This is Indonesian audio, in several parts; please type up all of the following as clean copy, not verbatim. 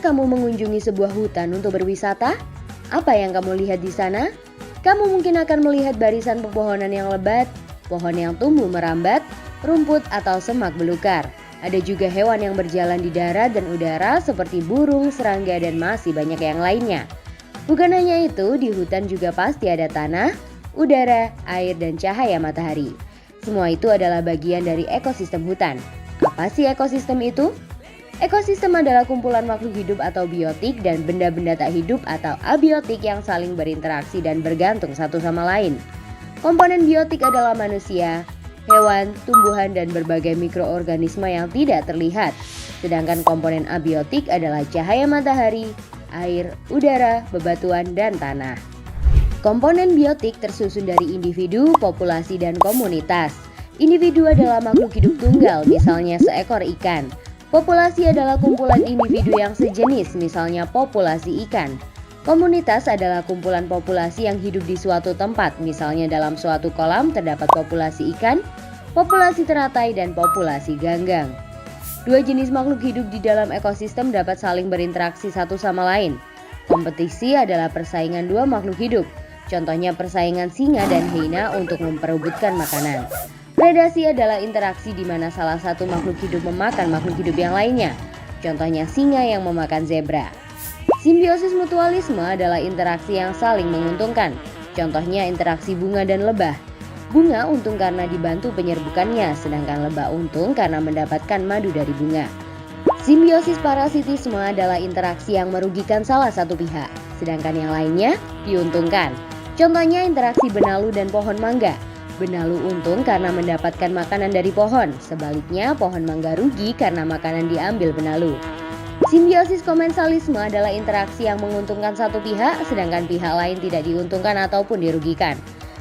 Pernahkah kamu mengunjungi sebuah hutan untuk berwisata? Apa yang kamu lihat di sana? Kamu mungkin akan melihat barisan pepohonan yang lebat, pohon yang tumbuh merambat, rumput atau semak belukar. Ada juga hewan yang berjalan di darat dan udara seperti burung, serangga, dan masih banyak yang lainnya. Bukan hanya itu, di hutan juga pasti ada tanah, udara, air, dan cahaya matahari. Semua itu adalah bagian dari ekosistem hutan. Apa sih ekosistem itu? Ekosistem adalah kumpulan makhluk hidup atau biotik dan benda-benda tak hidup atau abiotik yang saling berinteraksi dan bergantung satu sama lain. Komponen biotik adalah manusia, hewan, tumbuhan, dan berbagai mikroorganisme yang tidak terlihat. Sedangkan komponen abiotik adalah cahaya matahari, air, udara, bebatuan, dan tanah. Komponen biotik tersusun dari individu, populasi, dan komunitas. Individu adalah makhluk hidup tunggal, misalnya seekor ikan. Populasi adalah kumpulan individu yang sejenis, misalnya populasi ikan. Komunitas adalah kumpulan populasi yang hidup di suatu tempat, misalnya dalam suatu kolam terdapat populasi ikan, populasi teratai, dan populasi ganggang. Dua jenis makhluk hidup di dalam ekosistem dapat saling berinteraksi satu sama lain. Kompetisi adalah persaingan dua makhluk hidup, contohnya persaingan singa dan hyena untuk memperebutkan makanan. Predasi adalah interaksi di mana salah satu makhluk hidup memakan makhluk hidup yang lainnya, contohnya singa yang memakan zebra. Simbiosis mutualisme adalah interaksi yang saling menguntungkan, contohnya interaksi bunga dan lebah. Bunga untung karena dibantu penyerbukannya, sedangkan lebah untung karena mendapatkan madu dari bunga. Simbiosis parasitisme adalah interaksi yang merugikan salah satu pihak, sedangkan yang lainnya diuntungkan. Contohnya interaksi benalu dan pohon mangga. Benalu untung karena mendapatkan makanan dari pohon, sebaliknya pohon mangga rugi karena makanan diambil benalu. Simbiosis komensalisme adalah interaksi yang menguntungkan satu pihak, sedangkan pihak lain tidak diuntungkan ataupun dirugikan.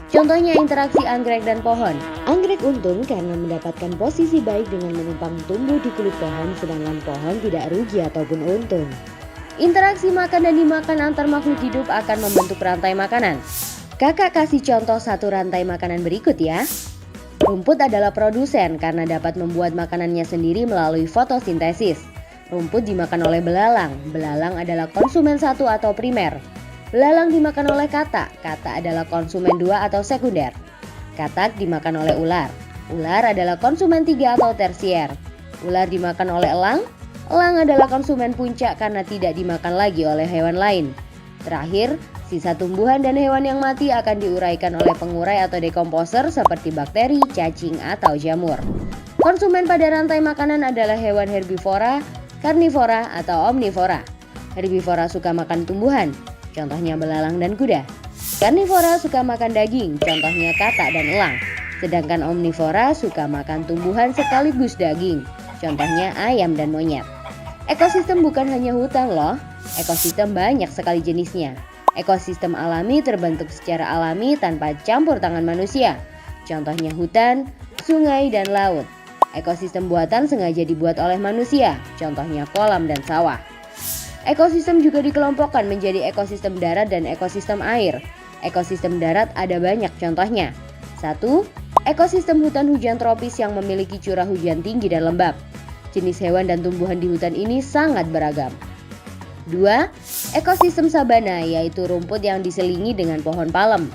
Contohnya interaksi anggrek dan pohon. Anggrek untung karena mendapatkan posisi baik dengan menumpang tumbuh di kulit pohon, sedangkan pohon tidak rugi ataupun untung. Interaksi makan dan dimakan antar makhluk hidup akan membentuk rantai makanan. Kakak kasih contoh satu rantai makanan berikut ya. Rumput adalah produsen karena dapat membuat makanannya sendiri melalui fotosintesis. Rumput dimakan oleh belalang. Belalang adalah konsumen satu atau primer. Belalang dimakan oleh katak. Katak adalah konsumen dua atau sekunder. Katak dimakan oleh ular. Ular adalah konsumen tiga atau tersier. Ular dimakan oleh elang. Elang adalah konsumen puncak karena tidak dimakan lagi oleh hewan lain. Terakhir, sisa tumbuhan dan hewan yang mati akan diuraikan oleh pengurai atau dekomposer seperti bakteri, cacing, atau jamur. Konsumen pada rantai makanan adalah hewan herbivora, karnivora, atau omnivora. Herbivora suka makan tumbuhan, contohnya belalang dan kuda. Karnivora suka makan daging, contohnya katak dan elang. Sedangkan omnivora suka makan tumbuhan sekaligus daging, contohnya ayam dan monyet. Ekosistem bukan hanya hutan loh, ekosistem banyak sekali jenisnya. Ekosistem alami terbentuk secara alami tanpa campur tangan manusia, contohnya hutan, sungai, dan laut. Ekosistem buatan sengaja dibuat oleh manusia, contohnya kolam dan sawah. Ekosistem juga dikelompokkan menjadi ekosistem darat dan ekosistem air. Ekosistem darat ada banyak contohnya. 1. Ekosistem hutan hujan tropis yang memiliki curah hujan tinggi dan lembab. Jenis hewan dan tumbuhan di hutan ini sangat beragam. 2. Ekosistem sabana, yaitu rumput yang diselingi dengan pohon palem.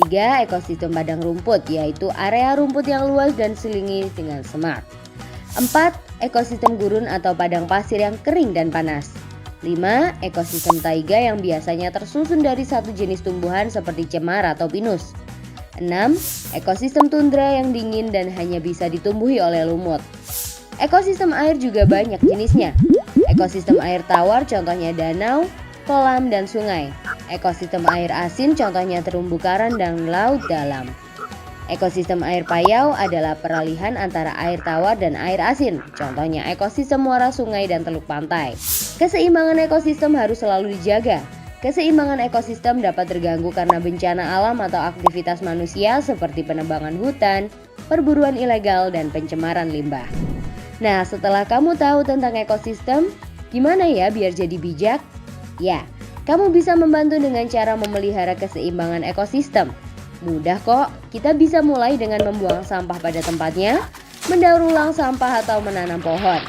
3. Ekosistem padang rumput, yaitu area rumput yang luas dan diselingi dengan semak. 4. Ekosistem gurun atau padang pasir yang kering dan panas. 5. Ekosistem taiga yang biasanya tersusun dari satu jenis tumbuhan seperti cemara atau pinus. 6. Ekosistem tundra yang dingin dan hanya bisa ditumbuhi oleh lumut. Ekosistem air juga banyak jenisnya. Ekosistem air tawar contohnya danau, kolam, dan sungai. Ekosistem air asin contohnya terumbu karang dan laut dalam. Ekosistem air payau adalah peralihan antara air tawar dan air asin, contohnya ekosistem muara sungai dan teluk pantai. Keseimbangan ekosistem harus selalu dijaga. Keseimbangan ekosistem dapat terganggu karena bencana alam atau aktivitas manusia seperti penebangan hutan, perburuan ilegal, dan pencemaran limbah. Nah, setelah kamu tahu tentang ekosistem, gimana ya biar jadi bijak? Ya, kamu bisa membantu dengan cara memelihara keseimbangan ekosistem. Mudah kok, kita bisa mulai dengan membuang sampah pada tempatnya, mendaur ulang sampah atau menanam pohon.